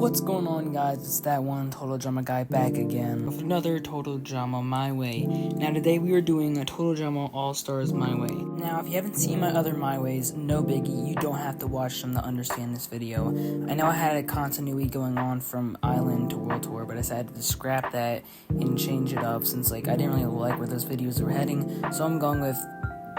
What's going on, guys? It's that one Total Drama guy back again with another Total Drama My Way. Now today we are doing a Total Drama All-Stars My Way. Now if you haven't seen my other My Ways, no biggie, you don't have to watch them to understand this video. I know I had a continuity going on from Island to World Tour, but I decided to scrap that and change it up since I didn't really like where those videos were heading, so I'm going with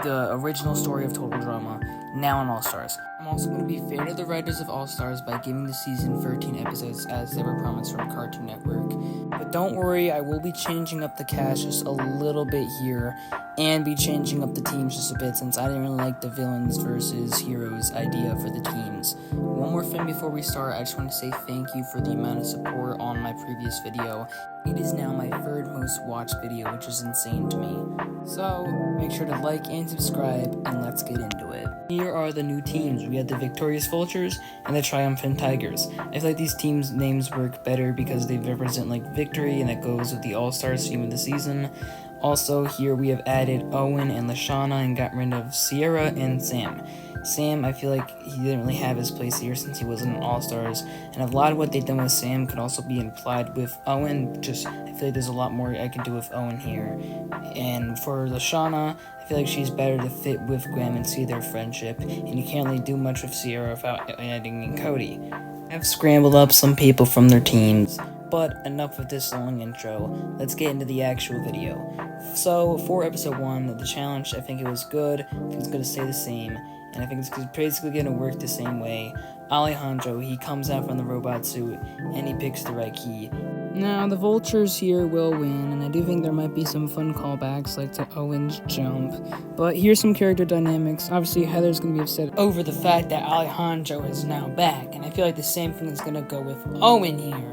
the original story of Total Drama, now on All-Stars. I'm also going to be fair to the writers of All-Stars by giving the season 13 episodes as they were promised from Cartoon Network. But don't worry, I will be changing up the cast just a little bit here, and be changing up the teams just a bit since I didn't really like the villains versus heroes idea for the teams. One more thing before we start, I just want to say thank you for the amount of support on my previous video. It is now my third most watched video, which is insane to me. So, make sure to like and subscribe, and let's get into it. Here are the new teams. We have the Victorious Vultures and the Triumphant Tigers. I feel like these teams' names work better because they represent victory, and that goes with the All-Stars theme of the season. Also, here we have added Owen and Lashana and got rid of Sierra and Sam. Sam, I feel like he didn't really have his place here since he wasn't an All-Stars, and a lot of what they've done with Sam could also be implied with Owen. I feel like there's a lot more I can do with Owen here. And for Lashana, I feel like she's better to fit with Gwen and see their friendship, and you can't really do much with Sierra without adding in Cody. I've scrambled up some people from their teams, but enough of this long intro, let's get into the actual video. So, for episode 1, the challenge, I think it was good, I think it's going to stay the same, and I think it's basically going to work the same way. Alejandro, he comes out from the robot suit, and he picks the right key. Now, the Vultures here will win, and I do think there might be some fun callbacks, like to Owen's jump. But here's some character dynamics. Obviously, Heather's going to be upset over the fact that Alejandro is now back, and I feel like the same thing is going to go with Owen here.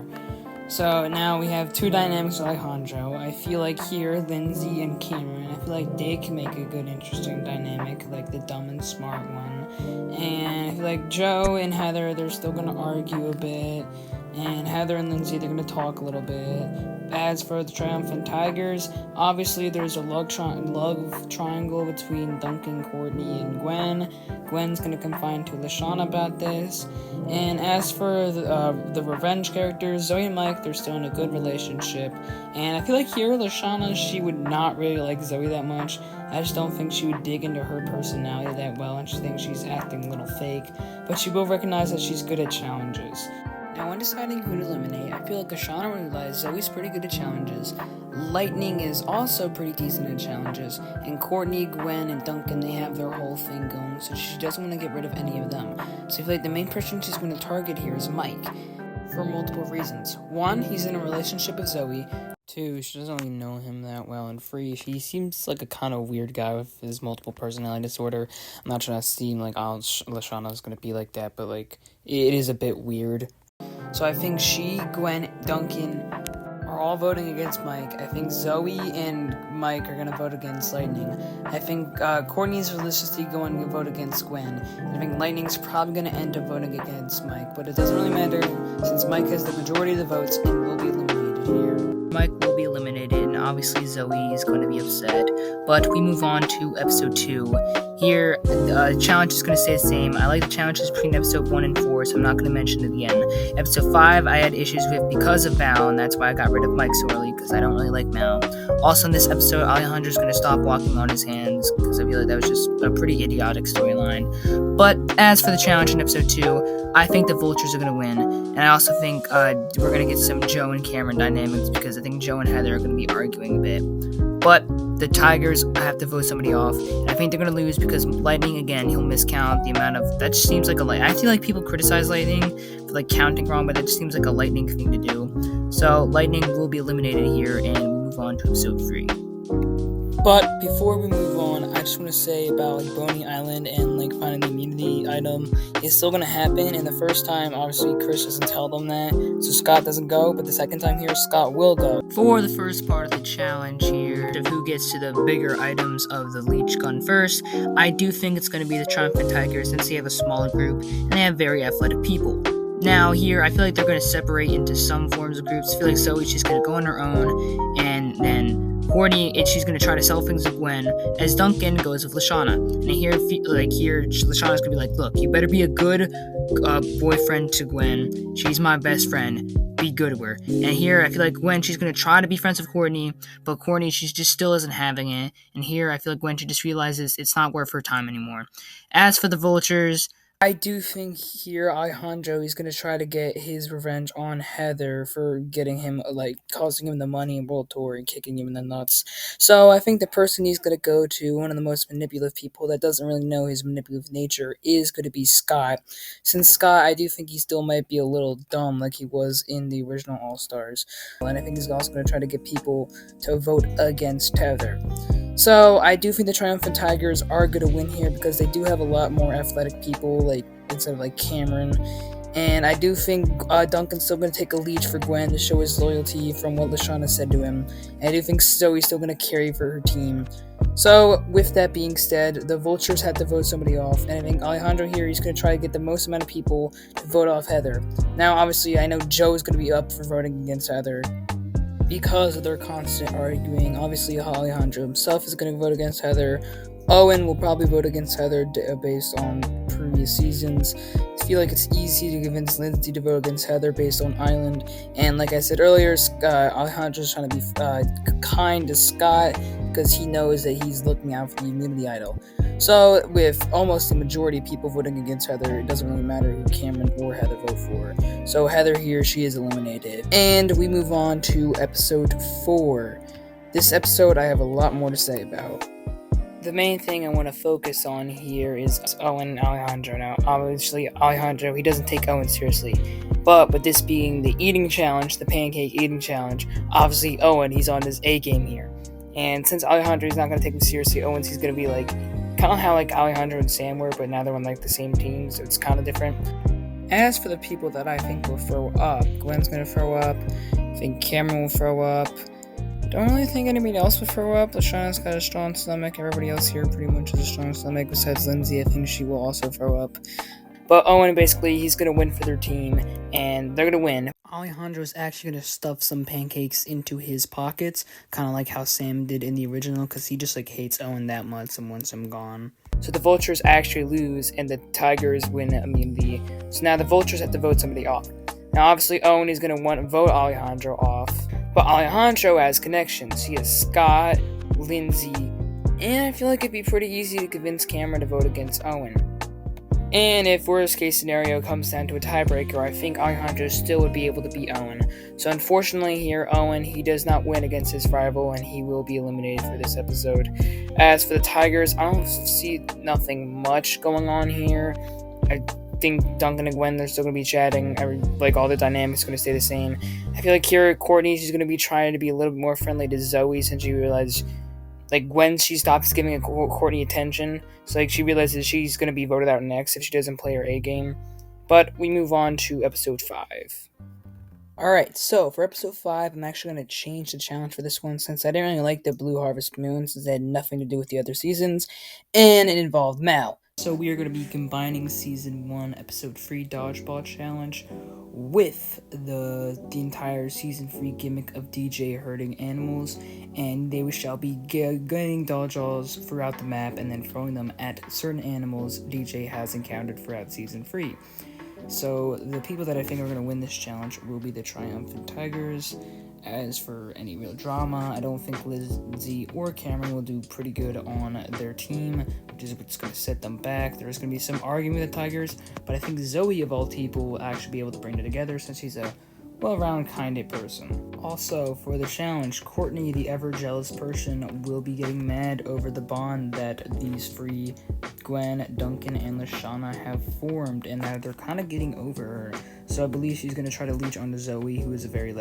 So now we have two dynamics with Alejandro. I feel like here, Lindsay and Cameron, I feel like they can make a good, interesting dynamic, like the dumb and smart one. And I feel like Joe and Heather, they're still going to argue a bit. And Heather and Lindsay, they're going to talk a little bit. As for the Triumphant Tigers, obviously there's a love triangle between Duncan, Courtney, and Gwen. Gwen's going to confide to Lashana about this. And as for the revenge characters, Zoe and Mike, they're still in a good relationship. And I feel like here, Lashana, she would not really like Zoe that much. I just don't think she would dig into her personality that well, and she thinks she's acting a little fake. But she will recognize that she's good at challenges. Now, when deciding who to eliminate, I feel like Ashana realized Zoe's pretty good at challenges, Lightning is also pretty decent at challenges, and Courtney, Gwen, and Duncan, they have their whole thing going, so she doesn't want to get rid of any of them. So I feel like the main person she's going to target here is Mike, for multiple reasons. 1, he's in a relationship with Zoe. 2, she doesn't really know him that well. And 3, he seems like a kind of weird guy with his multiple personality disorder. I'm not trying to seem like Lashana's going to be like that, but it is a bit weird. So I think she, Gwen, Duncan are all voting against Mike. I think Zoe and Mike are going to vote against Lightning. I think Courtney's realistically going to vote against Gwen. And I think Lightning's probably going to end up voting against Mike. But it doesn't really matter since Mike has the majority of the votes and will be eliminated here. Mike will be eliminated, and obviously Zoe is going to be upset. But we move on to episode 2. Here, the challenge is going to stay the same. I like the challenges between episode 1 and 4, so I'm not going to mention it again. Episode 5, I had issues with because of Mal, and that's why I got rid of Mike so early, because I don't really like Mal. Also, in this episode, Alejandro's going to stop walking on his hands, because I feel like that was just a pretty idiotic storyline. But as for the challenge in episode 2, I think the Vultures are going to win, and I also think we're going to get some Joe and Cameron dynamics, because I think Joe and Heather are going to be arguing a bit. But the Tigers, I have to vote somebody off, and I think they're going to lose because Lightning, again, he'll miscount the amount of, that just seems like I feel like people criticize Lightning for counting wrong, but that just seems like a Lightning thing to do. So Lightning will be eliminated here, and we move on to episode 3. But before we move on, I just want to say about Boney Island and finding the immunity item. It's still going to happen, and the first time, obviously, Chris doesn't tell them that, so Scott doesn't go, but the second time here, Scott will go. For the first part of the challenge here, of who gets to the bigger items of the leech gun first, I do think it's going to be the Triumphant Tigers since they have a smaller group, and they have very athletic people. Now here, I feel like they're going to separate into some forms of groups. I feel like Zoe's just going to go on her own, and then Courtney, she's gonna try to sell things to Gwen, as Duncan goes with Lashana. And here Lashana's gonna be like, look, you better be a good boyfriend to Gwen. She's my best friend. Be good to her. And here, I feel like Gwen, she's gonna try to be friends with Courtney, but Courtney, she's just still isn't having it. And here, I feel like Gwen, she just realizes it's not worth her time anymore. As for the vultures, I do think here Alejandro is going to try to get his revenge on Heather for getting him, causing him the money in World Tour and kicking him in the nuts. So I think the person he's going to go to, one of the most manipulative people that doesn't really know his manipulative nature, is going to be Scott. Since Scott, I do think he still might be a little dumb like he was in the original All-Stars. And I think he's also going to try to get people to vote against Heather. So I do think the Triumphant Tigers are going to win here because they do have a lot more athletic people, instead of Cameron. And I do think Duncan's still going to take a lead for Gwen to show his loyalty from what Lashana said to him. And I do think Zoe's still going to carry for her team. So with that being said, the vultures had to vote somebody off. And I think Alejandro here, he's going to try to get the most amount of people to vote off Heather. Now, obviously, I know Joe is going to be up for voting against Heather because of their constant arguing. Obviously, Alejandro himself is going to vote against Heather. Owen will probably vote against Heather based on previous seasons. I feel like it's easy to convince Lindsay to vote against Heather based on Island. And like I said earlier, Alejandro's trying to be kind to Scott because he knows that he's looking out for the immunity idol. So with almost the majority of people voting against Heather, it doesn't really matter who Cameron or Heather vote for. So Heather here, she is eliminated. And we move on to episode 4. This episode I have a lot more to say about. The main thing I want to focus on here is Owen and Alejandro. Now, obviously, Alejandro, he doesn't take Owen seriously. But with this being the eating challenge, the pancake eating challenge, obviously Owen, he's on his A game here. And since Alejandro is not going to take him seriously, Owen's he's going to be kind of how Alejandro and Sam were, but now they're on the same team, so it's kind of different. As for the people that I think will throw up, Gwen's going to throw up. I think Cameron will throw up. Don't really think anybody else will throw up. Lashana's got a strong stomach. Everybody else here pretty much has a strong stomach. Besides Lindsay, I think she will also throw up. But Owen, basically, he's going to win for their team, and they're going to win. Alejandro's actually going to stuff some pancakes into his pockets, kind of like how Sam did in the original, because he just hates Owen that much and wants him gone. So the vultures actually lose, and the Tigers win immunity. So now the vultures have to vote somebody off. Now, obviously, Owen is going to want to vote Alejandro off. But Alejandro has connections. He has Scott, Lindsay, and I feel like it'd be pretty easy to convince Cameron to vote against Owen. And if worst case scenario comes down to a tiebreaker, I think Alejandro still would be able to beat Owen. So unfortunately here, Owen, he does not win against his rival, and he will be eliminated for this episode. As for the Tigers, I don't see nothing much going on here. I think Duncan and Gwen, they're still going to be chatting. All the dynamics are going to stay the same. I feel like here, Courtney, she's going to be trying to be a little bit more friendly to Zoe since she realized, Gwen, she stops giving Courtney attention. So, she realizes she's going to be voted out next if she doesn't play her A game. But we move on to episode 5. Alright, so for episode 5, I'm actually going to change the challenge for this one since I didn't really like the Blue Harvest Moon since it had nothing to do with the other seasons, and it involved Mal. So we are going to be combining Season 1, Episode 3 Dodgeball Challenge with the entire Season 3 gimmick of DJ herding animals, and they shall be getting dodgeballs throughout the map and then throwing them at certain animals DJ has encountered throughout Season 3. So the people that I think are going to win this challenge will be the Triumphant Tigers. As for any real drama, I don't think Lindsay or Cameron will do pretty good on their team, which is what's going to set them back. There's going to be some arguing with the Tigers, but I think Zoe, of all people, will actually be able to bring it together since he's a well-rounded, kind person. Also, for the challenge, Courtney, the ever-jealous person, will be getting mad over the bond that these three, Gwen, Duncan, and Lashana, have formed, and that they're kind of getting over her. So I believe she's going to try to leech onto Zoe, who is a very,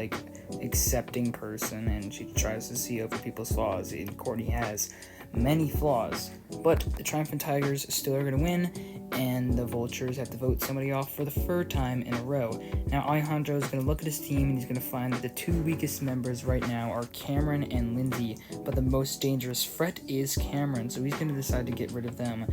accepting person, and she tries to see over people's flaws, and Courtney has many flaws. But the Triumphant Tigers still are going to win, and the Vultures have to vote somebody off for the third time in a row. Now, Alejandro is going to look at his team, and he's going to find that the two weakest members right now are Cameron and Lindsay, but the most dangerous threat is Cameron, so he's going to decide to get rid of them.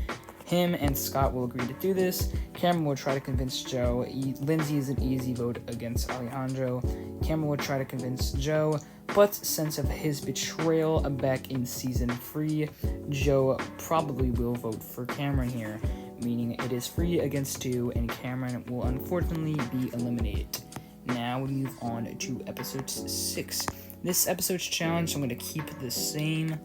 Him and Scott will agree to do this. Cameron will try to convince Joe. Lindsay is an easy vote against Alejandro. Cameron will try to convince Joe. But since of his betrayal back in season 3, Joe probably will vote for Cameron here, meaning it is 3 against 2, and Cameron will unfortunately be eliminated. Now we move on to episode 6. This episode's challenge, I'm going to keep the same,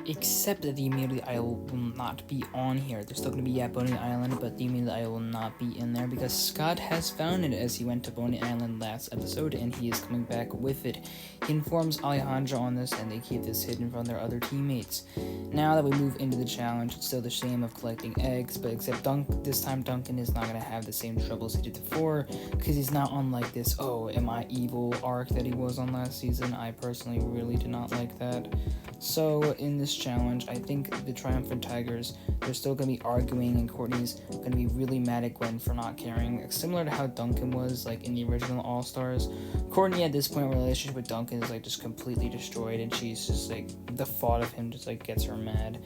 except that the Immunity Idol will not be on here. They're still going to be at Boney Island, but the Immunity Idol will not be in there because Scott has found it as he went to Boney Island last episode, and he is coming back with it. He informs Alejandro on this, and they keep this hidden from their other teammates. Now that we move into the challenge, it's still the same of collecting eggs, but except this time Duncan is not going to have the same troubles he did before, because he's not on like this, oh, am I evil arc that he was on last season. I personally really did not like that. So in this challenge, I think the Triumphant Tigers, they're still going to be arguing, and Courtney's going to be really mad at Gwen for not caring, similar to how Duncan was like in the original All-Stars. Courtney at this point in her relationship with Duncan is like just completely destroyed, and she's just like, the thought of him just like gets her mad.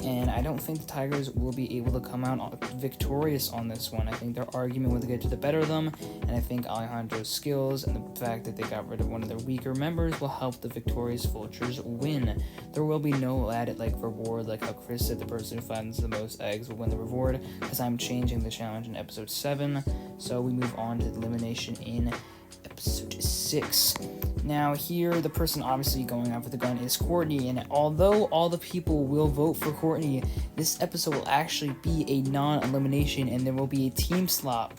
And I don't think the Tigers will be able to come out victorious on this one. I think their argument will get to the better of them, and I think Alejandro's skills and the fact that they got rid of one of their weaker members will help the victorious Vultures win. There will be no added like reward, like how Chris said the person who finds the most eggs will win the reward, because I'm changing the challenge in episode 7. So we move on to elimination in episode 6. Now here, the person obviously going after the gun is Courtney, and although all the people will vote for Courtney, this episode will actually be a non-elimination, and there will be a team swap,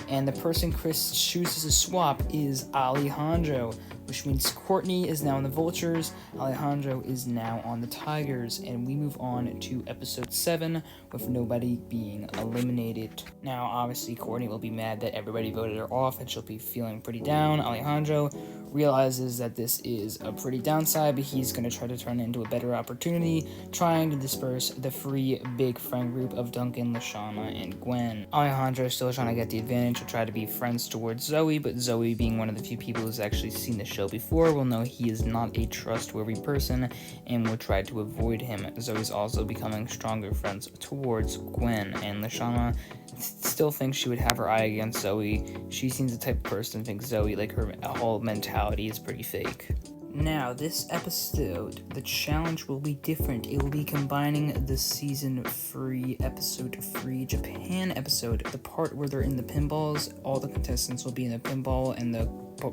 and the person Chris chooses to swap is Alejandro, which means Courtney is now on the Vultures, Alejandro is now on the Tigers, and we move on to episode 7 with nobody being eliminated. Now, obviously, Courtney will be mad that everybody voted her off, and she'll be feeling pretty down. Alejandro realizes that this is a pretty downside, but he's going to try to turn it into a better opportunity, trying to disperse the free big friend group of Duncan, Lashana, and Gwen. Alejandro is still trying to get the advantage to try to be friends towards Zoe, but Zoe, being one of the few people who's actually seen the show before, will know he is not a trustworthy person and will try to avoid him. Zoe's also becoming stronger friends towards Gwen, and Lashana still thinks she would have her eye against Zoe. She seems the type of person who thinks Zoe, like her whole mentality, is pretty fake. Now, this episode, the challenge will be different. It will be combining the season 3, episode 3 Japan episode, the part where they're in the pinballs. All the contestants will be in the pinball, and the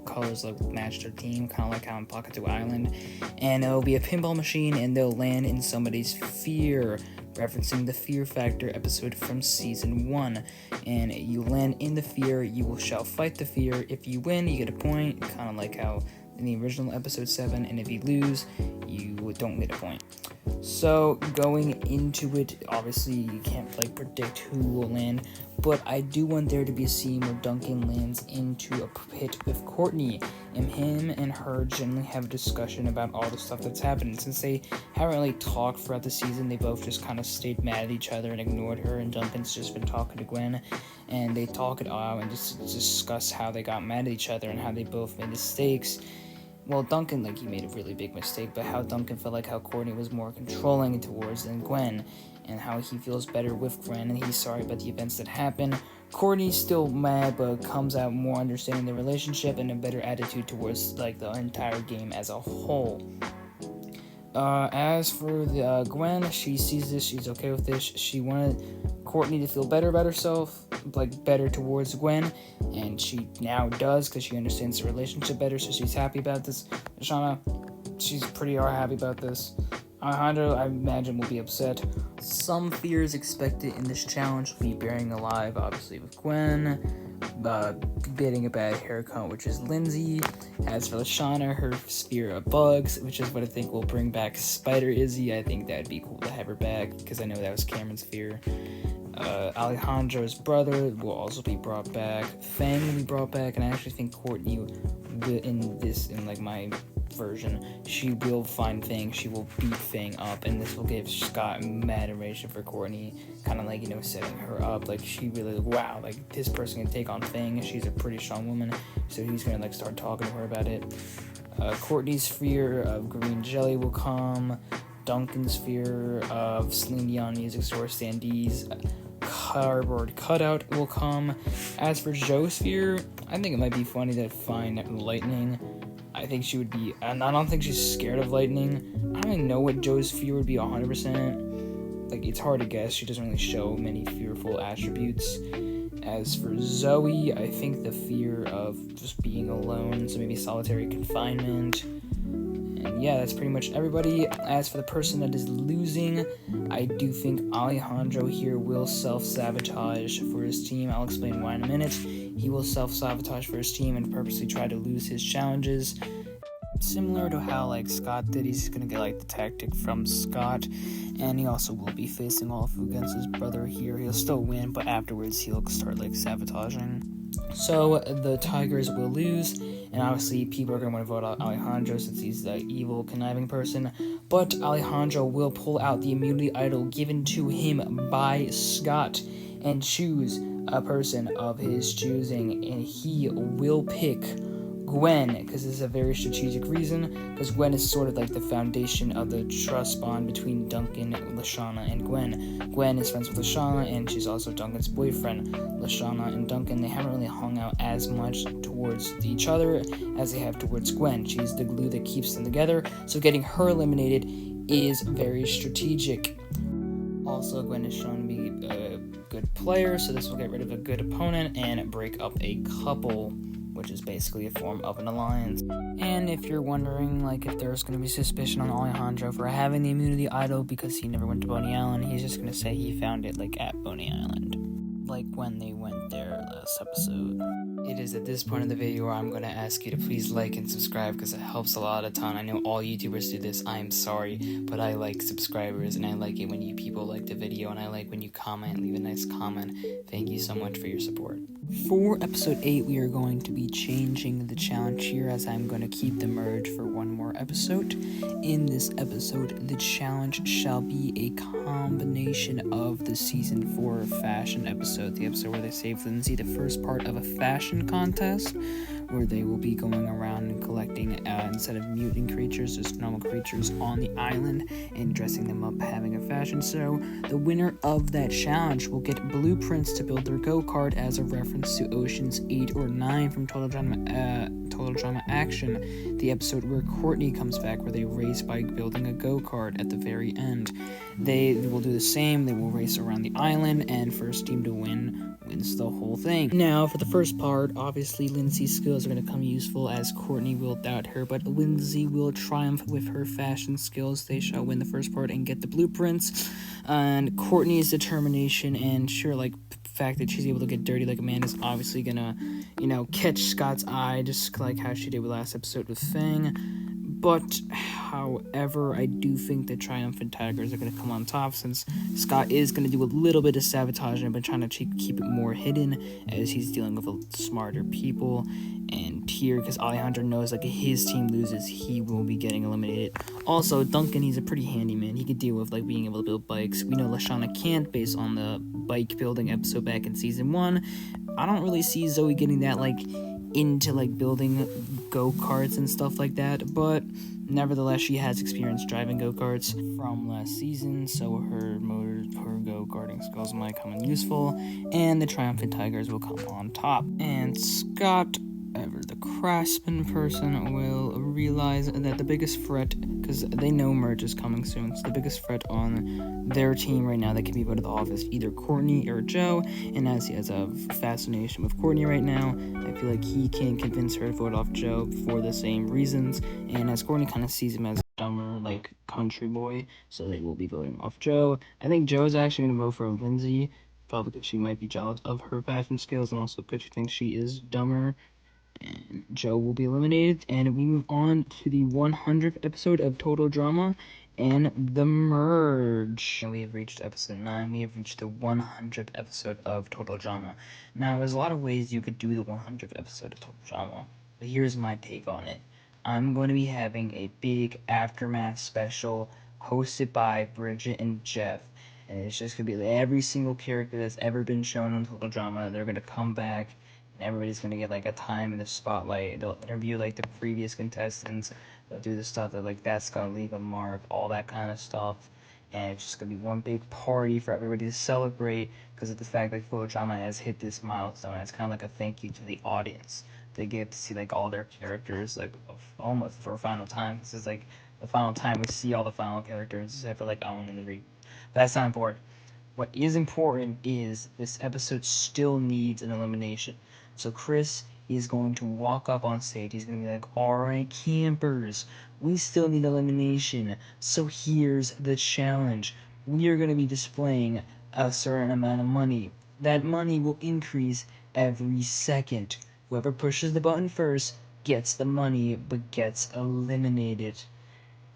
colors will match their team, kind of like how in Pakatu Island. And it'll be a pinball machine, and they'll land in somebody's fear, referencing the Fear Factor episode from season 1. And you land in the fear, you shall fight the fear. If you win, you get a point, kind of like how in the original episode 7, and if you lose, you don't get a point. So going into it, obviously you can't like predict who will land, but I do want there to be a scene where Duncan lands into a pit with Courtney, and him and her generally have a discussion about all the stuff that's happened. Since they haven't really talked throughout the season, they both just kind of stayed mad at each other and ignored her, and Duncan's just been talking to Gwen, and they talk it out and just discuss how they got mad at each other and how they both made mistakes. Well, Duncan, like, he made a really big mistake, but how Duncan felt like how Courtney was more controlling towards than Gwen, and how he feels better with Gwen, and he's sorry about the events that happened. Courtney's still mad, but comes out more understanding the relationship and a better attitude towards, like, the entire game as a whole. As for the Gwen, she sees this, she's okay with this. She wanted Courtney to feel better about herself, like better towards Gwen, and she now does because she understands the relationship better, so she's happy about this. Shauna, she's pretty happy about this. Alejandro, I imagine, will be upset. Some fears expected in this challenge will be burying alive, obviously, with Gwen, getting a bad haircut, which is Lindsay. As for Lashana, her fear of bugs, which is what I think will bring back Spider Izzy. I think that'd be cool to have her back, because I know that was Cameron's fear. Alejandro's brother will also be brought back. Fang will be brought back, and I actually think Courtney will, in like my version, she will find Fang, she will beat Fang up, and this will give Scott mad admiration for Courtney, kind of like, setting her up, like, she really, wow, like, this person can take on Fang, she's a pretty strong woman, so he's gonna, like, start talking to her about it. Courtney's fear of green jelly will come. Duncan's fear of Celine Dion music store standees cardboard cutout will come. As for Joe's fear, I think it might be funny to find lightning. I think she would be, and I don't think she's scared of lightning. I don't really know what Joe's fear would be 100%. Like, it's hard to guess. She doesn't really show many fearful attributes. As for Zoe, I think the fear of just being alone, so maybe solitary confinement. And yeah, that's pretty much everybody. As for the person that is losing, I do think Alejandro here will self-sabotage for his team. I'll explain why in a minute. He will self-sabotage for his team and purposely try to lose his challenges. Similar to how like Scott did, he's gonna get like the tactic from Scott, and he also will be facing off against his brother here. He'll still win, but afterwards he'll start like sabotaging. So the Tigers will lose, and obviously people are gonna want to vote out Alejandro since he's the evil, conniving person. But Alejandro will pull out the immunity idol given to him by Scott and choose a person of his choosing, and he will pick Gwen, because this is a very strategic reason, because Gwen is sort of like the foundation of the trust bond between Duncan, Lashana, and Gwen. Gwen is friends with Lashana, and she's also Duncan's boyfriend. Lashana and Duncan, they haven't really hung out as much towards each other as they have towards Gwen. She's the glue that keeps them together, so getting her eliminated is very strategic. Also, Gwen is shown to be a good player, so this will get rid of a good opponent and break up a couple, which is basically a form of an alliance. And if you're wondering, like, if there's going to be suspicion on Alejandro for having the immunity idol because he never went to Boney Island, he's just going to say he found it, like, at Boney Island, like when they went there last episode. It is at this point of the video where I'm going to ask you to please like and subscribe, because it helps a lot of ton. I know all YouTubers do this, I'm sorry, but I like subscribers, and I like it when you people like the video, and I like when you comment, leave a nice comment. Thank you so much for your support. For episode 8, we are going to be changing the challenge here, as I'm going to keep the merge for one more episode. In this episode, the challenge shall be a combination of the season 4 fashion episode, the episode where they save Lindsay, the first part of a fashion contest, where they will be going around and collecting, instead of mutant creatures, just normal creatures on the island, and dressing them up, having a fashion show. The winner of that challenge will get blueprints to build their go-kart, as a reference to Oceans 8 or 9 from Total Drama Action, the episode where Courtney comes back, where they race by building a go-kart at the very end. They will do the same. They will race around the island, and first team to win wins the whole thing. Now, for the first part, obviously Lindsay's skills are going to come useful, as Courtney will doubt her, but Lindsay will triumph with her fashion skills. They shall win the first part and get the blueprints. And Courtney's determination and fact that she's able to get dirty like a man is obviously gonna, catch Scott's eye, just like how she did with last episode with Fang. But, however, I do think the Triumphant Tigers are going to come on top, since Scott is going to do a little bit of sabotaging, but trying to keep it more hidden, as he's dealing with smarter people. And here, because Alejandro knows, like, if his team loses, he will be getting eliminated. Also, Duncan, he's a pretty handy man. He could deal with, like, being able to build bikes. We know Lashana can't, based on the bike building episode back in season 1. I don't really see Zoe getting that, into building go-karts and stuff like that, but nevertheless she has experience driving go-karts from last season, so her go-karting skills might come in useful, and the Triumphant Tigers will come on top. And Scott, ever the craftsman person, will realize that the biggest threat, because they know merge is coming soon, so the biggest threat on their team right now that can be voted off is either Courtney or Joe, and as he has a fascination with Courtney right now, I feel like he can convince her to vote off Joe for the same reasons, and as Courtney kind of sees him as a dumber, country boy, so they will be voting off Joe. I think Joe's actually going to vote for Lindsay, probably because she might be jealous of her fashion skills, and also because she thinks she is dumber. And Joe will be eliminated, and we move on to the 100th episode of Total Drama and the merge. And we have reached episode 9. We have reached the 100th episode of Total Drama. Now, there's a lot of ways you could do the 100th episode of Total Drama, but here's my take on it. I'm going to be having a big aftermath special hosted by Bridget and Jeff. And it's just going to be every single character that's ever been shown on Total Drama. They're going to come back. Everybody's gonna get a time in the spotlight. They'll interview the previous contestants. They'll do the stuff that that's gonna leave a mark, all that kind of stuff. And it's just gonna be one big party for everybody to celebrate because of the fact that Total Drama has hit this milestone. It's kind of like a thank you to the audience they get to see like all their characters like almost for a final time. This is like the final time we see all the final characters except for like Owen and the Reed. That's not important. What is important is this episode still needs an elimination. So Chris is going to walk up on stage. He's going to be like, alright, campers, we still need elimination. So here's the challenge. We are going to be displaying a certain amount of money. That money will increase every second. Whoever pushes the button first gets the money but gets eliminated.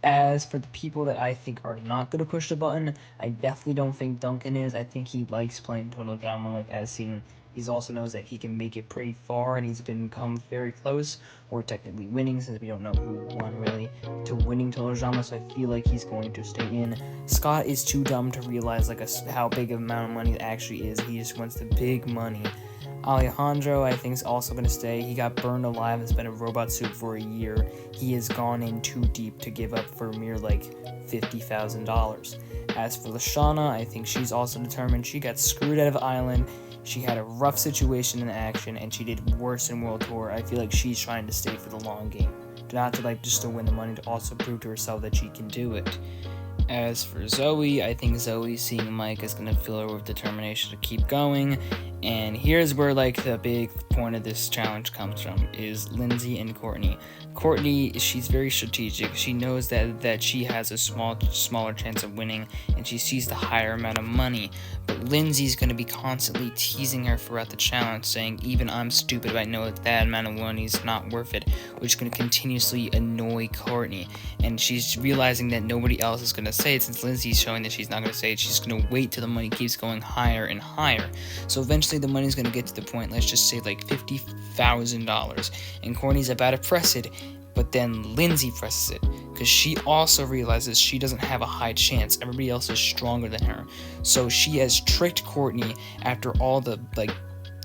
As for the people that I think are not going to push the button, I definitely don't think Duncan is. I think he likes playing Total Drama, like as seen. He also knows that he can make it pretty far, and he's come very close, or technically winning, since we don't know who won really, to winning Total Drama. So I feel like he's going to stay in. Scott is too dumb to realize like how big of amount of money it actually is. He just wants the big money. Alejandro, I think, is also going to stay. He got burned alive and spent a robot suit for a year. He has gone in too deep to give up for a mere, like, $50,000. As for Lashana, I think she's also determined. She got screwed out of Island. She had a rough situation in action, and she did worse in World Tour. I feel like she's trying to stay for the long game. Not to, like, just to win the money, to also prove to herself that she can do it. As for Zoe, I think Zoe seeing Mike is going to fill her with determination to keep going. And here's where like the big point of this challenge comes from, is Lindsay and Courtney. Courtney, she's very strategic. She knows that she has a smaller chance of winning, and she sees the higher amount of money. But Lindsay's going to be constantly teasing her throughout the challenge, saying, even I'm stupid if I know that amount of money is not worth it, which is going to continuously annoy Courtney. And she's realizing that nobody else is going to say it, since Lindsay's showing that she's not going to say it. She's going to wait till the money keeps going higher and higher. So eventually the money's going to get to the point, let's just say like $50,000, and Courtney's about to press it, but then Lindsay presses it, because she also realizes she doesn't have a high chance. Everybody else is stronger than her. So she has tricked Courtney after all the like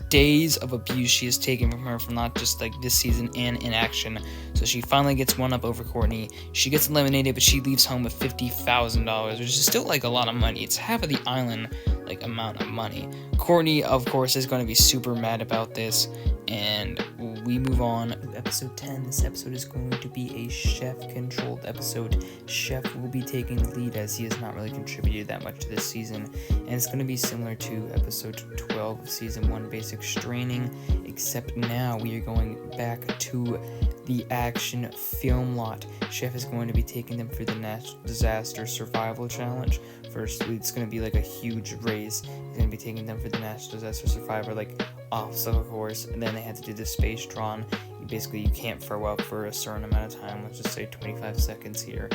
days of abuse she has taken from her, from not just like this season and in action. So she finally gets one up over Courtney. She gets eliminated, but she leaves home with $50,000, which is still like a lot of money. It's half of the island like amount of money. Courtney, of course, is going to be super mad about this, and we move on to episode 10. This episode is going to be a chef-controlled episode. Chef will be taking the lead, as he has not really contributed that much to this season, and it's going to be similar to episode 12 of season 1, Basic Straining, except now we are going back to the action film lot. Chef is going to be taking them through the natural disaster survival challenge. First, it's going to be like a huge race. He's going to be taking them for the natural disaster survivor, like obstacle course, and then they had to do the space drawn. You can't throw up for a certain amount of time. Let's just say 25 seconds here.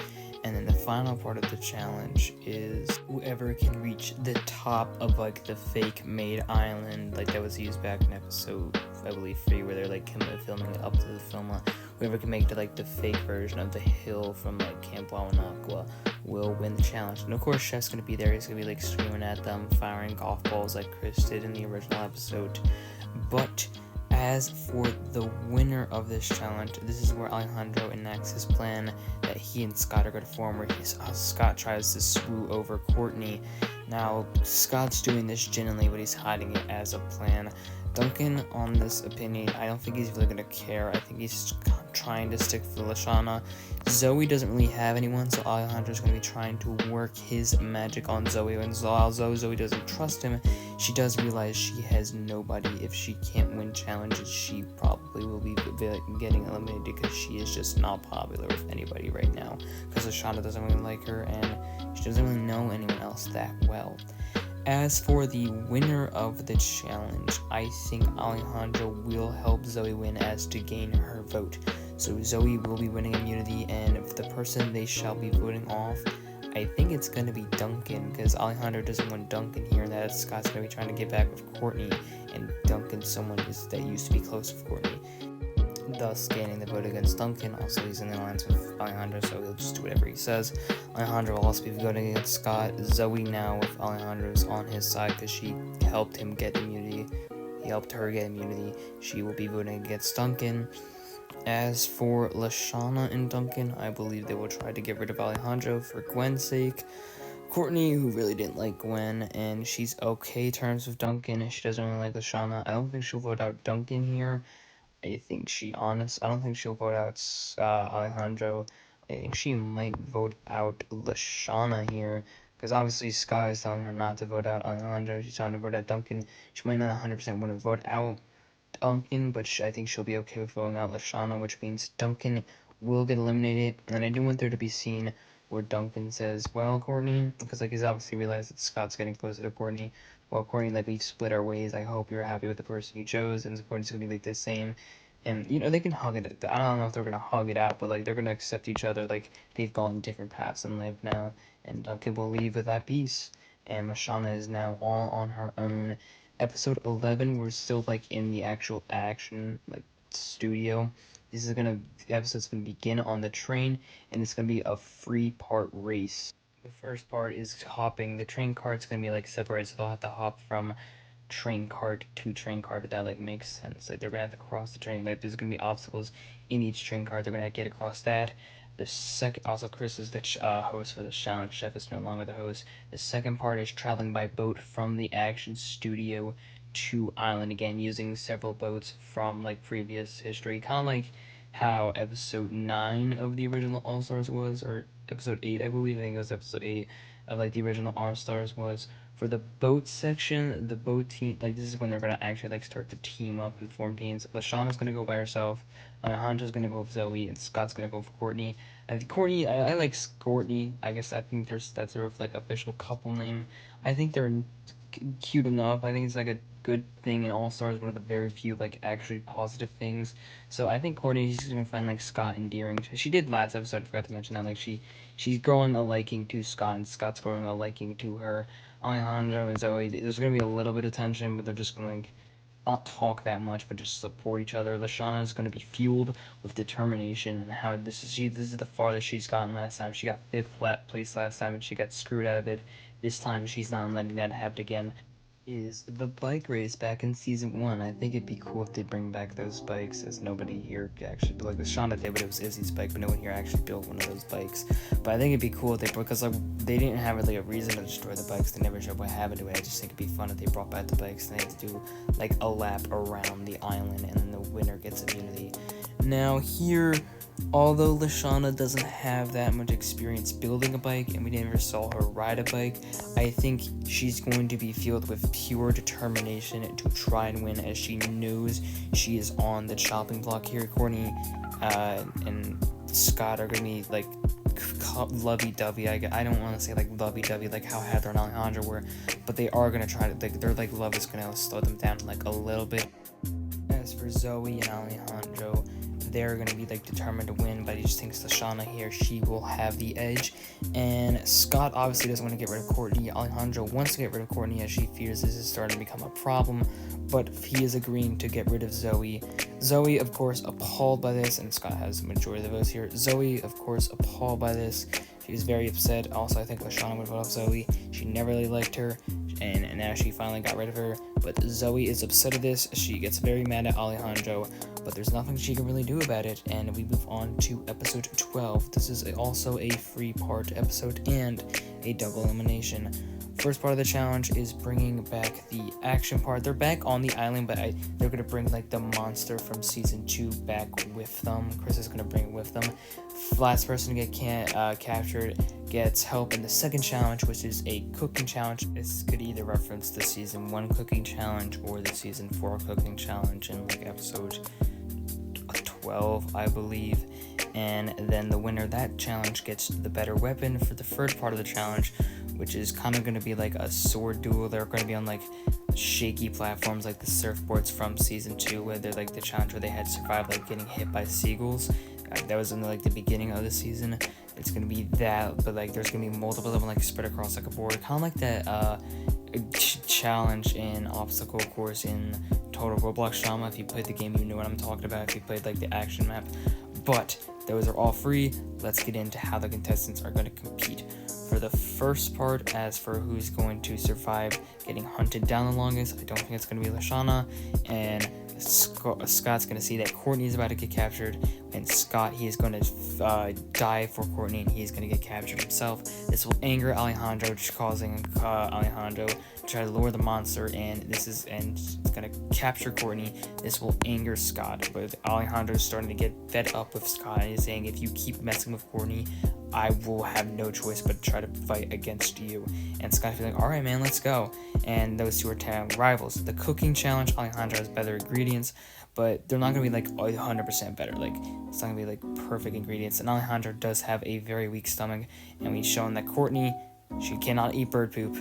And then the final part of the challenge is whoever can reach the top of like the fake made island, like that was used back in episode, I believe, 3, where they're like filming it up to the film. Whoever can make it to like the fake version of the hill from like Camp Wawanakwa will win the challenge. And of course, Chef's gonna be there. He's gonna be like screaming at them, firing golf balls like Chris did in the original episode. But as for the winner of this challenge, this is where Alejandro enacts his plan that he and Scott are going to form, where Scott tries to swoo over Courtney. Now, Scott's doing this genuinely, but he's hiding it as a plan. Duncan, on this opinion, I don't think he's really going to care. I think he's trying to stick for Lashana. Zoe doesn't really have anyone, so Alejandro's going to be trying to work his magic on Zoe. And although Zoe doesn't trust him, she does realize she has nobody. If she can't win challenges, she probably will be getting eliminated, because she is just not popular with anybody right now, because Lashana doesn't really like her, and she doesn't really know anyone else that well. As for the winner of the challenge, I think Alejandro will help Zoe win as to gain her vote. So Zoe will be winning immunity, and the person they shall be voting off, I think it's going to be Duncan, because Alejandro doesn't want Duncan here, and that Scott's going to be trying to get back with Courtney, and Duncan's someone that used to be close with Courtney, thus gaining the vote against Duncan. Also, he's in the alliance with Alejandro, so he'll just do whatever he says. Alejandro will also be voting against Scott. Zoe, now with Alejandro's on his side because she helped him get immunity, he helped her get immunity, she will be voting against Duncan. As for Lashana and Duncan, I believe they will try to get rid of Alejandro for Gwen's sake. Courtney, who really didn't like Gwen, and she's okay terms with Duncan, and she doesn't really like Lashana. I don't think she'll vote out Duncan here. I think I don't think she'll vote out Alejandro. I think she might vote out Lashana here, because obviously Sky is telling her not to vote out Alejandro. She's trying to vote out Duncan. She might not 100% want to vote out Duncan, but I think she'll be okay with voting out Lashana, which means Duncan will get eliminated. And I do want there to be seen where Duncan says, "Well, Courtney," because like he's obviously realized that Scott's getting closer to Courtney. Well, Courtney, like we've split our ways. I hope you're happy with the person you chose, and Courtney's gonna be like the same. And they can hug it. I don't know if they're gonna hug it out, but like they're gonna accept each other. Like they've gone different paths in life now, and Duncan will leave with that peace. And Lashana is now all on her own. Episode 11, we're still like in the actual action like studio. The episode's gonna begin on the train, and it's gonna be a 3-part race. The first part is hopping. The train cart's gonna be like separated, so they'll have to hop from train cart to train cart, if that like makes sense. Like they're gonna have to cross the train. Like there's gonna be obstacles in each train cart. They're gonna get across that. The second, also Chris is the host for the challenge. Chef is no longer the host. The second part is traveling by boat from the action studio to island again, using several boats from like previous history, kind of like how episode 9 of the original All Stars was, or episode 8, I believe. I think it was episode 8 of like the original All Stars was. For the boat section, the boat team, like this is when they're gonna actually like start to team up and form teams. Lashana's gonna go by herself, Alejandro's gonna go with Zoe, and Scott's gonna go for Courtney. I think Courtney, I like Courtney. I guess I think that's sort of like official couple name. I think they're cute enough. I think it's like a good thing in All Stars, one of the very few like actually positive things. So I think Courtney's gonna find like Scott endearing. She did last episode. I forgot to mention that. Like she's growing a liking to Scott, and Scott's growing a liking to her. Alejandro and Zoe, there's gonna be a little bit of tension, but they're just gonna like not talk that much, but just support each other. Lashana is gonna be fueled with determination, and how this is the farthest she's gotten last time. She got 5th place last time, and she got screwed out of it. This time she's not letting that happen again. Is the bike race back in season 1? I think it'd be cool if they bring back those bikes, as nobody here actually, like Shonda did, but it was Izzy's bike, but no one here actually built one of those bikes. But I think it'd be cool if they, because like they didn't have really a reason to destroy the bikes. They never showed what happened to it. I just think it'd be fun if they brought back the bikes and they had to do like a lap around the island, and then the winner gets immunity. Now here, although Lashana doesn't have that much experience building a bike, and we never saw her ride a bike, I think she's going to be filled with pure determination to try and win, as she knows she is on the chopping block here. Courtney and Scott are going to be like lovey-dovey. I don't want to say like lovey-dovey like how Heather and Alejandra were, but they are going to try to, like, their like love is going to slow them down like a little bit. As for Zoe and Alejandro, they're going to be like determined to win, but he just thinks Lashana here, she will have the edge. And Scott obviously doesn't want to get rid of Courtney. Alejandro wants to get rid of Courtney, as she fears this is starting to become a problem, but he is agreeing to get rid of Zoe. Zoe, of course, appalled by this, and Scott has the majority of the votes here. Zoe, of course, appalled by this. She was very upset. Also, I think Lashana would vote off Zoe. She never really liked her, and now she finally got rid of her. But Zoe is upset at this. She gets very mad at Alejandro, but there's nothing she can really do about it. And we move on to episode 12. This is also a 3-part episode and a double elimination. First part of the challenge is bringing back the action part. They're back on the island, but they're going to bring like the monster from season 2 back with them. Chris is going to bring it with them. Last person to get captured gets help in the second challenge, which is a cooking challenge. This could either reference the season 1 cooking challenge or the season 4 cooking challenge in like episode 12, I believe. And then the winner of that challenge gets the better weapon for the third part of the challenge, which is kind of going to be like a sword duel. They're going to be on like shaky platforms like the surfboards from season 2, where they're like the challenge where they had survived like getting hit by seagulls. That was in like the beginning of the season. It's going to be that, but like there's going to be multiple of them like spread across like a board, kind of like that challenge in obstacle course in Total Roblox Drama. If you played the game, you know what I'm talking about. If you played like the action map, but those are all free. Let's get into how the contestants are going to compete. For the first part, as for who's going to survive getting hunted down the longest, I don't think it's going to be Lashana, and Scott's gonna see that Courtney is about to get captured, and Scott, he is gonna die for Courtney, and he's gonna get captured himself. This will anger Alejandro, causing Alejandro to try to lure the monster, and it's gonna capture Courtney. This will anger Scott, but Alejandro is starting to get fed up with Scott, and he's saying, if you keep messing with Courtney, I will have no choice but to try to fight against you. And Scott's like, alright man, let's go. And those two are rivals. The cooking challenge, Alejandro has better ingredients, but they're not going to be like 100% better. Like, it's not going to be like perfect ingredients. And Alejandro does have a very weak stomach, and we've shown that Courtney, she cannot eat bird poop,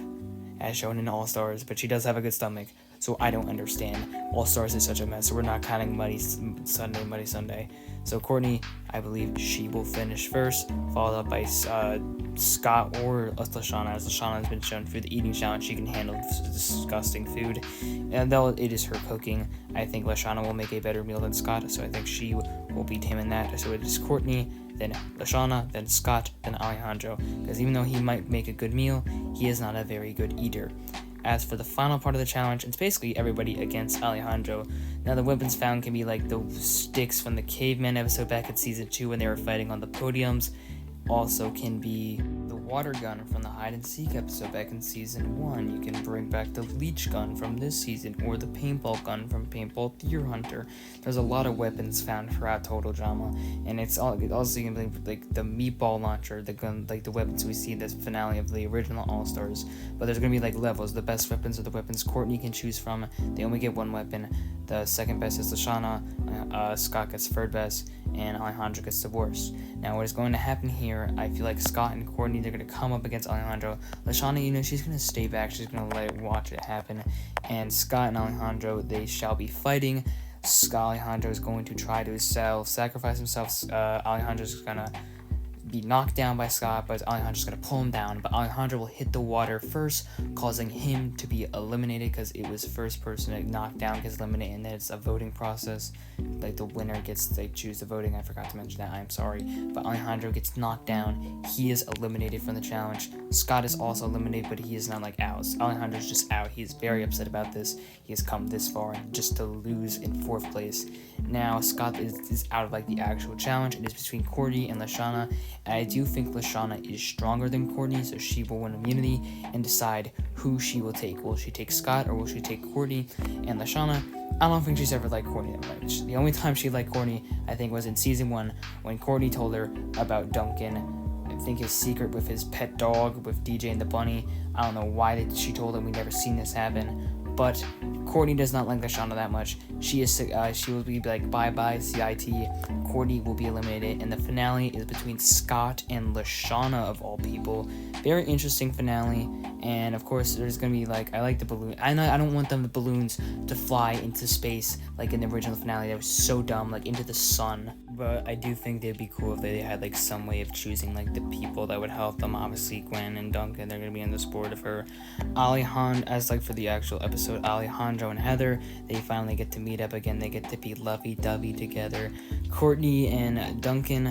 as shown in All Stars, but she does have a good stomach. So I don't understand. All Stars is such a mess, so we're not counting Muddy Sunday. So Courtney, I believe she will finish first, followed up by Scott or Lashana, as Lashana has been shown through the eating challenge. She can handle disgusting food, and though it is her cooking, I think Lashana will make a better meal than Scott, so I think she will beat him in that. So it is Courtney, then Lashana, then Scott, then Alejandro, because even though he might make a good meal, he is not a very good eater. As for the final part of the challenge, it's basically everybody against Alejandro. Now, the weapons found can be like the sticks from the caveman episode back in season 2 when they were fighting on the podiums. Also can be the water gun from the hide and seek episode back in season 1. You can bring back the leech gun from this season, or the paintball gun from Paintball Deer Hunter. There's a lot of weapons found throughout Total Drama, and it's also gonna be like the meatball launcher, the gun, like the weapons we see in the finale of the original All Stars. But there's gonna be like levels. The best weapons are the weapons Courtney can choose from. They only get one weapon. The second best is Lashana. Scott gets third best, and Alejandro gets the worst. Now, what is going to happen here? I feel like Scott and Courtney, they're going to come up against Alejandro. Lashana, she's going to stay back. She's going to watch it happen. And Scott and Alejandro, they shall be fighting. Alejandro is going to try to sacrifice himself. Alejandro's going to be knocked down by Scott, but Alejandro's going to pull him down. But Alejandro will hit the water first, causing him to be eliminated, because it was first person to knock down gets eliminated, and then it's a voting process. Like, the winner gets to choose the voting. I forgot to mention that. I'm sorry. But Alejandro gets knocked down. He is eliminated from the challenge. Scott is also eliminated, but he is not out. Alejandro's just out. He is very upset about this. He has come this far just to lose in 4th place. Now, Scott is out of the actual challenge. It is between Courtney and Lashana. I do think Lashana is stronger than Courtney, so she will win immunity and decide who she will take. Will she take Scott, or will she take Courtney? And Lashana, I don't think she's ever liked Courtney that much. The only time she liked Courtney, I think, was in season 1 when Courtney told her about Duncan. I think his secret with his pet dog, with DJ and the bunny. I don't know why she told him. We never seen this happen. But Courtney does not like Lashana that much. She will be like, bye-bye, CIT. Courtney will be eliminated, and the finale is between Scott and Lashana, of all people. Very interesting finale, and of course, there's gonna be I like the balloon. I don't want the balloons to fly into space like in the original finale. That was so dumb, into the sun. But I do think they'd be cool if they had some way of choosing the people that would help them. Obviously, Gwen and Duncan, they're gonna be in the sport of her. Alejandro, as for the actual episode, Alejandro and Heather, they finally get to meet up again. They get to be lovey-dovey together. Courtney and Duncan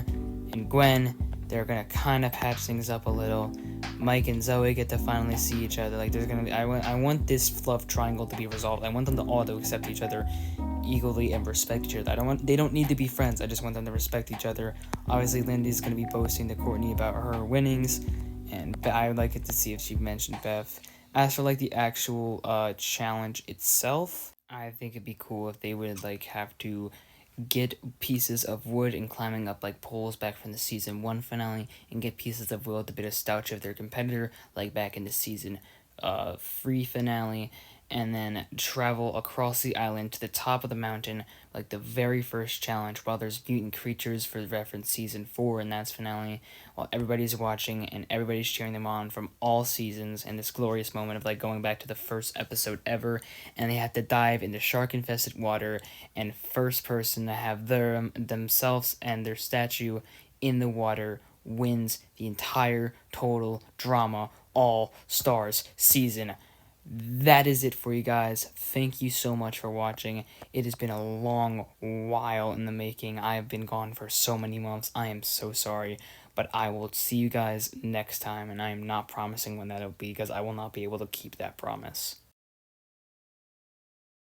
and Gwen, they're gonna kind of patch things up a little. Mike and Zoe get to finally see each other. There's gonna be, I want this love triangle to be resolved. I want them to all to accept each other equally and respect each other. They don't need to be friends. I just want them to respect each other. Obviously, Lindy's gonna be boasting to Courtney about her winnings, and I would like it to see if she mentioned Beth. As for the actual challenge itself, I think it'd be cool if they would have to get pieces of wood and climbing up poles back from the season 1 finale, and get pieces of wood, a bit of stouch of their competitor back in the season 3 finale, and then travel across the island to the top of the mountain, the very first challenge, while there's mutant creatures for reference season 4, and that's finale, while everybody's watching and everybody's cheering them on from all seasons, and this glorious moment of going back to the first episode ever, and they have to dive into shark-infested water, and first person to have themselves and their statue in the water wins the entire Total Drama All Stars season. That is it for you guys. Thank you so much for watching. It has been a long while in the making. I have been gone for so many months. I am so sorry. But I will see you guys next time, and I am not promising when that'll be, because I will not be able to keep that promise.